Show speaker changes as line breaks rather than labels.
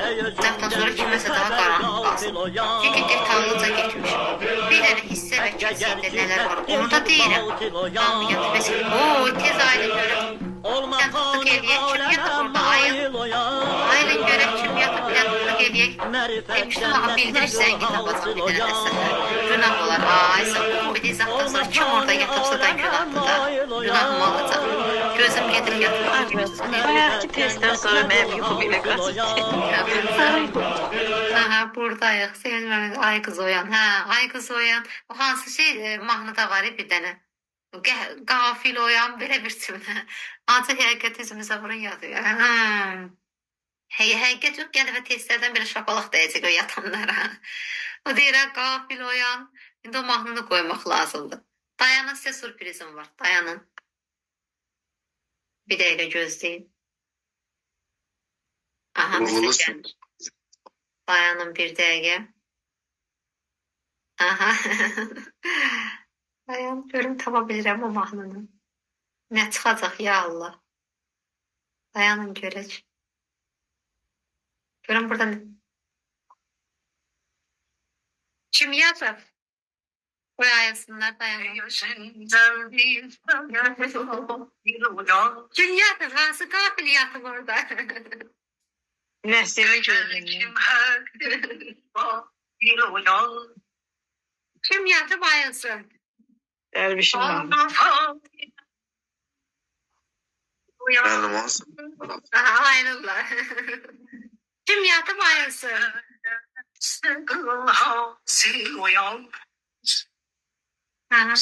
Uzaqdan sonra kiməsə daha qaranlıq qalsın. Çünki detallıca getmişim. Bir dənə hissə və kesinliklə nələr var, onu da deyirəm. Hamı yatıb, mesela, tez ailə görək. Sən tutduq eləyək, kim yatıb orada ayın? Ayın görək, kim yatıb, sən tutduq eləyək. Demişdim, ağa bildirirsən, git tapacaq bir dənə dəstə. Günah olar, sən bu bir izahdan sonra kim orada yatıbsa da günahdır da. Günahımı alacaq. Gözüm gedir yatıb.
Bayaqki testdən sonra mənim yuxum ilə qaçdı.
Aha, buradayıq. Sevməmiz ay qız oyan. Hə, ay qız oyan. O hansı şey mahnıda var bir dənə. Qafil oyan belə bir cümlə. Ancaq həqiqət üzümüzə vurun yazıyor. Həqiqət yox, yəni və testlərdən belə şapalaq dəyəcək o yatanlara. O deyir, qafil oyan. İndi o mahnını qoymaq lazımdır. Dayanın, sizə sürprizim var. Dayanın. Bir dəqiqə gözləyin. Aha, nəsə dayanın bir dəqiqə. Aha. Dayan, görüm tapa bilirəm o mahnını. Nə çıxacaq ya Allah. Dayanın görək. Görüm burada nə? Kim yazıb? Qoy ayasınlar, dayanın. Kim yatıb? Hansı qafil yatıb orada?
Nəslimin görünümü.
Kim yatıb ayılsın?
Dərvişin var.
Müəllim olsun.
Aha, ayılırlar. Kim yatıb ayılsın? Aha.